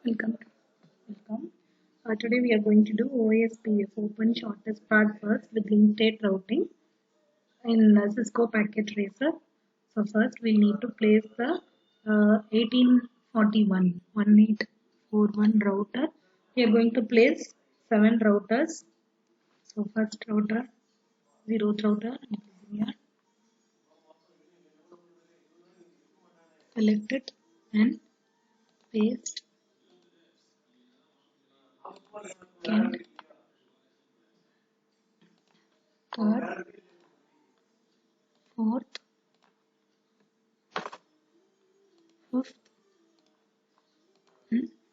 Welcome. Welcome. Today we are going to do OSPF, Open Shortest Path First with Linked State Routing in Cisco Packet Tracer. So first we need to place the 1841 router. We are going to place 7 routers. So first router, 0th router, here. Select it and paste. Second, third, fourth, fifth,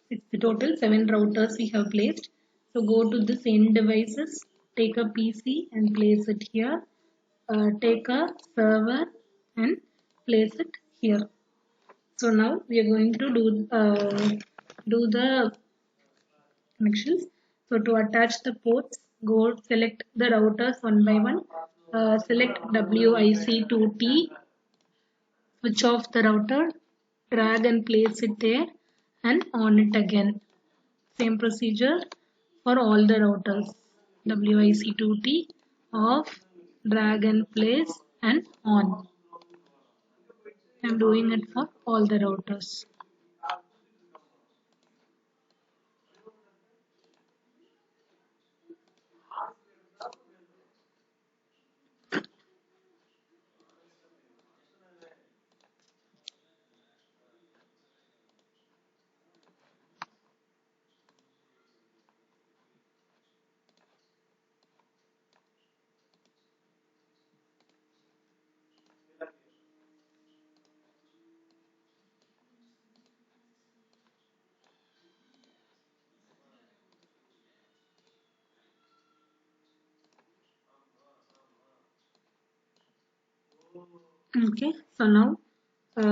it's the total 7 routers we have placed. So go to this end devices, take a PC and place it here. Take a server and place it here. So now we are going to do the connections. So to attach the ports, go select the routers one by one. Select WIC2T, switch off the router, drag and place it there and on it again. Same procedure for all the routers. WIC2T, off, drag and place and on. I am doing it for all the routers. Okay, so now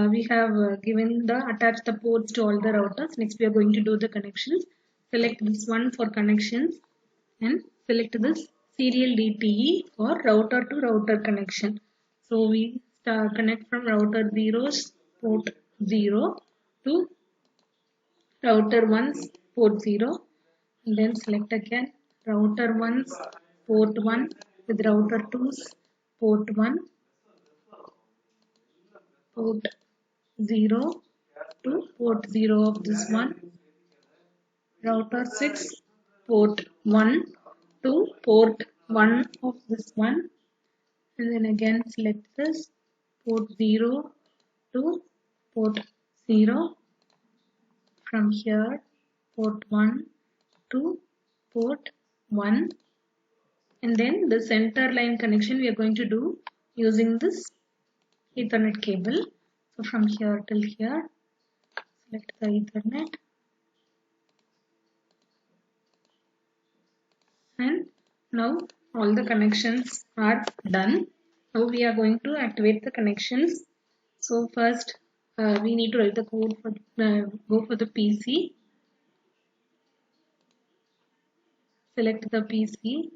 we have given the attach the ports to all the routers. Next we are going to do the connections. Select this one for connections and select this serial DTE for router to router connection. So we connect from router 0's port 0 to router 1's port 0 and then select again router 1's port 1 with router 2's port 1, port 0 to port 0 of this one, router 6 port 1 to port 1 of this one, and then again select this port 0 to port 0, from here port 1 to port 1, and then the center line connection we are going to do using this Ethernet cable. So from here till here, select the Ethernet and now all the connections are done. Now we are going to activate the connections. So first we need to write the code for go for the PC, select the PC,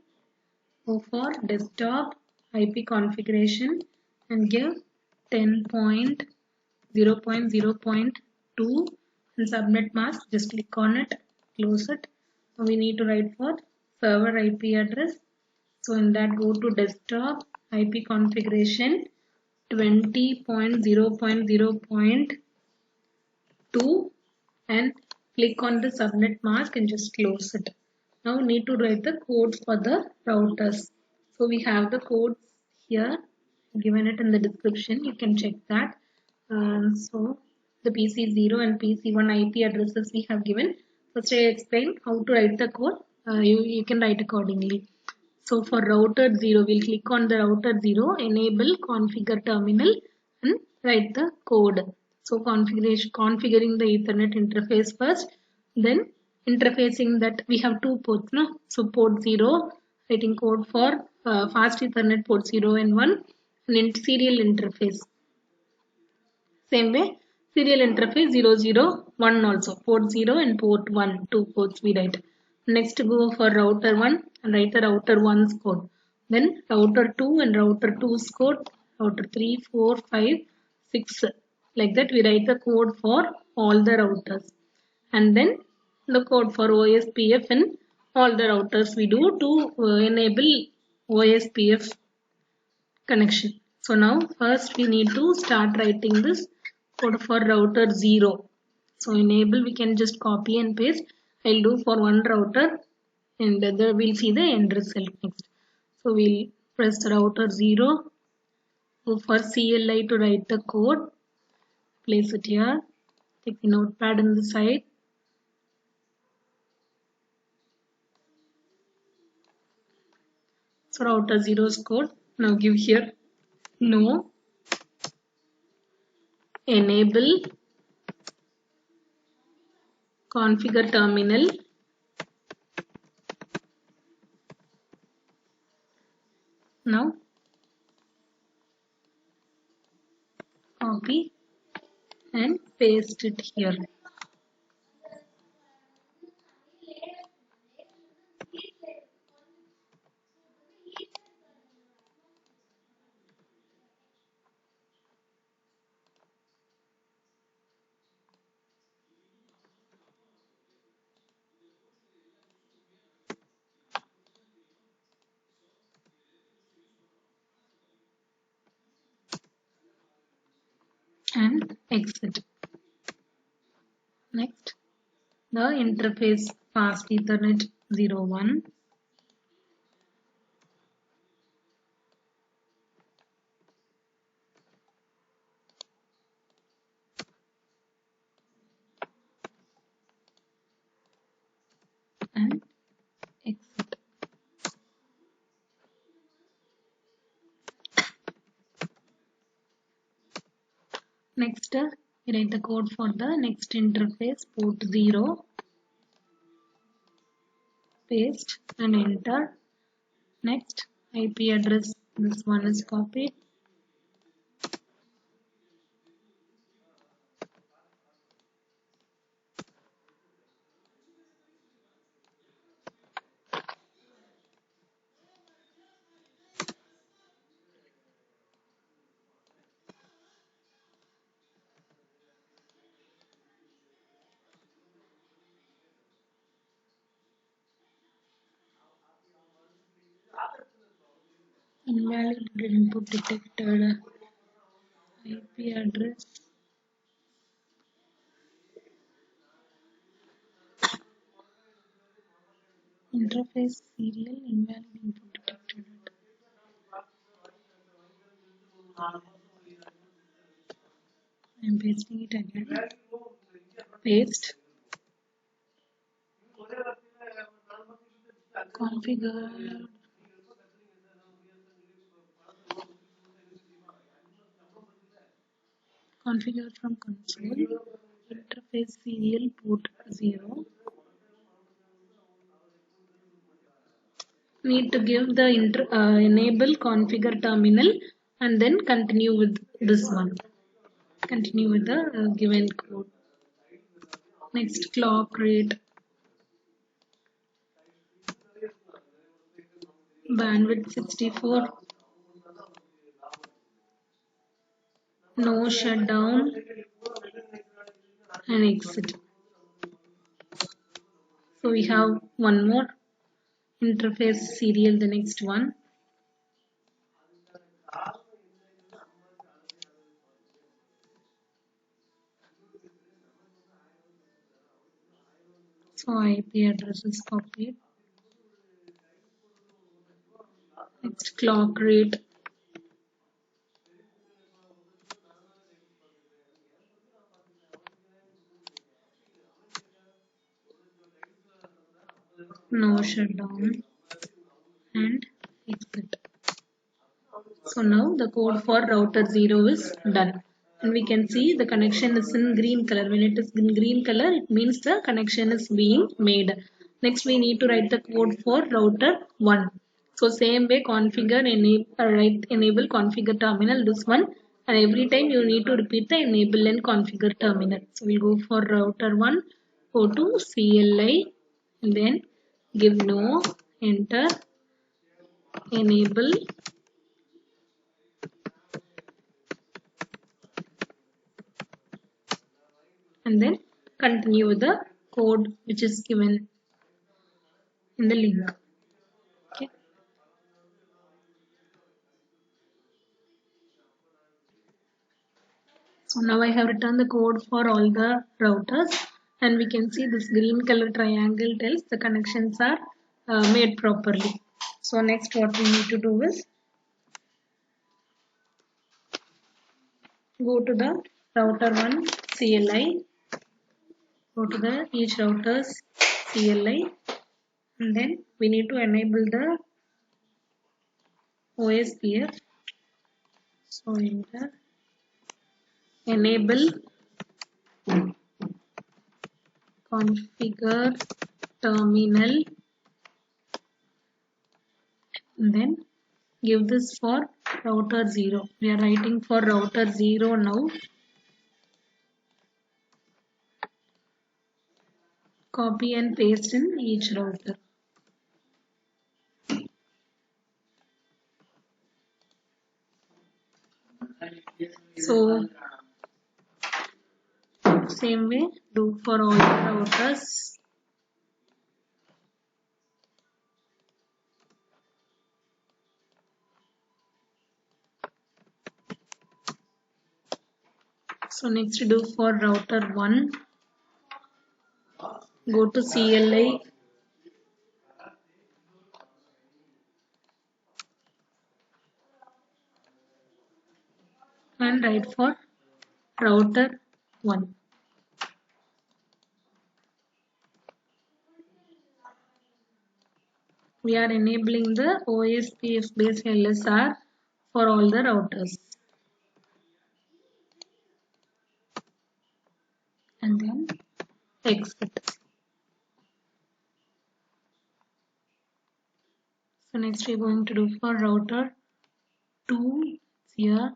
go for desktop IP configuration and give 10.0.0.2 and subnet mask. Just click on it, close it. So we need to write for server IP address. So in that go to desktop IP configuration 20.0.0.2 and click on the subnet mask and just close it. Now need to write the codes for the routers. So we have the codes here, given it in the description. You can check that. So the PC0 and PC1 IP addresses we have given. First I explain how to write the code. You can write accordingly. So for router 0, we'll click on the router 0, enable configure terminal and write the code. So configuring the Ethernet interface first, then interfacing that we have 2 ports, no? So port 0, writing code for fast Ethernet port 0 and 1 and in serial interface. Same way, serial interface 001 also, port 0 and port 1, 2 ports we write. Next go for router 1 and write the router 1's code. Then router 2 and router 2's code, router 3, 4, 5, 6. Like that we write the code for all the routers. And then the code for OSPF in all the routers we do to enable OSPF connection. So now first we need to start writing this code for router 0. So enable we can just copy and paste. I'll do for one router and then we'll see the end result next. So we'll press router 0. Go for CLI to write the code. Place it here. Take the notepad on the side. So router 0's code. Now give here no enable configure terminal. Now copy and paste it here. And exit. Next, the interface fast Ethernet 01. And exit. Next, we write the code for the next interface port 0. Paste and enter. Next, IP address, this one is copied. Invalid input detected. IP address. Interface serial invalid input detected. I'm pasting it again. Paste. Configure. Configure from console. Interface serial port 0. Need to give the enable configure terminal and then continue with this one. Continue with the given code. Next, clock rate. Bandwidth 64. No shutdown and exit. So we have one more interface serial, the next one. So IP address is copied. Next, clock rate. No shutdown and exit. So now the code for router 0 is done. And we can see the connection is in green color. When it is in green color, it means the connection is being made. Next, we need to write the code for router 1. So same way, configure, enable configure terminal, this one. And every time you need to repeat the enable and configure terminal. So we'll go for router 1, go to CLI, and then give no, enter, enable, and then continue with the code which is given in the link. Okay. So now I have written the code for all the routers, and we can see this green color triangle tells the connections are made properly. So next what we need to do is go to the router 1 CLI, go to the each router's CLI, and then we need to enable the OSPF. So enter enable configure terminal, and then give this for router 0. We are writing for router 0 now. Copy and paste in each router. So same way do for all the routers. So next do for router 1. Go to CLI and write for router 1. We are enabling the OSPF based LSR for all the routers. And then exit. So next we are going to do for router 2 here.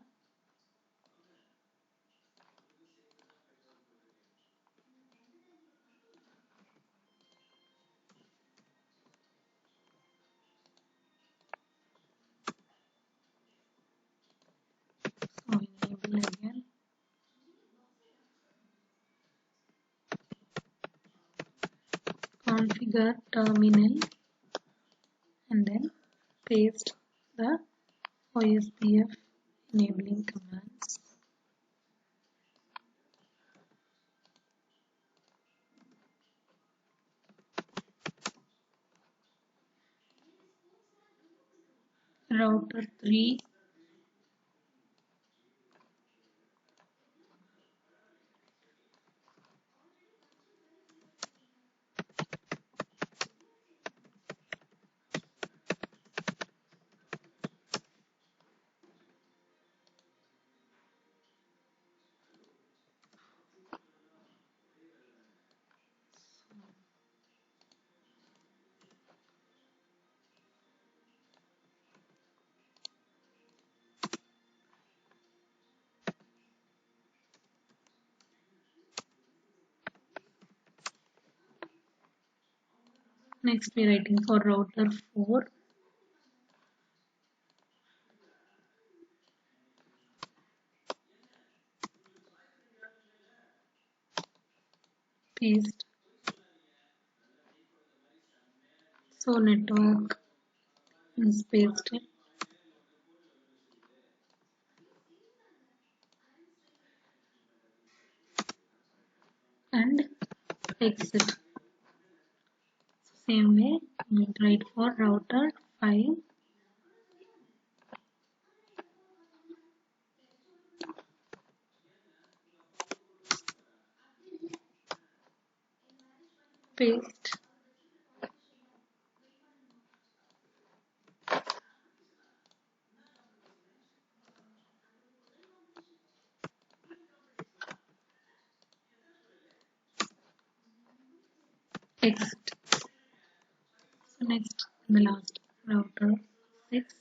So enable again. Configure terminal and then paste the OSPF enabling commands. Router 3, next we are writing for router 4. Paste. So network is pasted. And exit. Same way we write for router 5. Paste. Exit. So next the last router 6.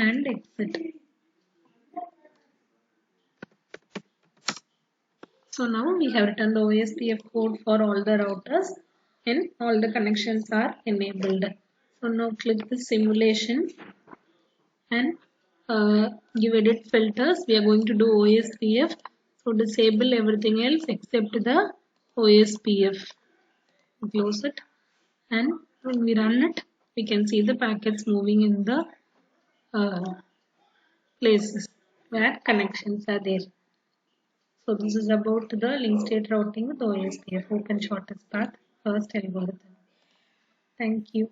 and exit. So now we have written the OSPF code for all the routers and all the connections are enabled. So now click the simulation and give edit filters. We are going to do OSPF. So disable everything else except the OSPF. Close it, and when we run it, we can see the packets moving in the uh, places where connections are there. So this is about the link state routing with OSPF, open shortest path first algorithm. Thank you.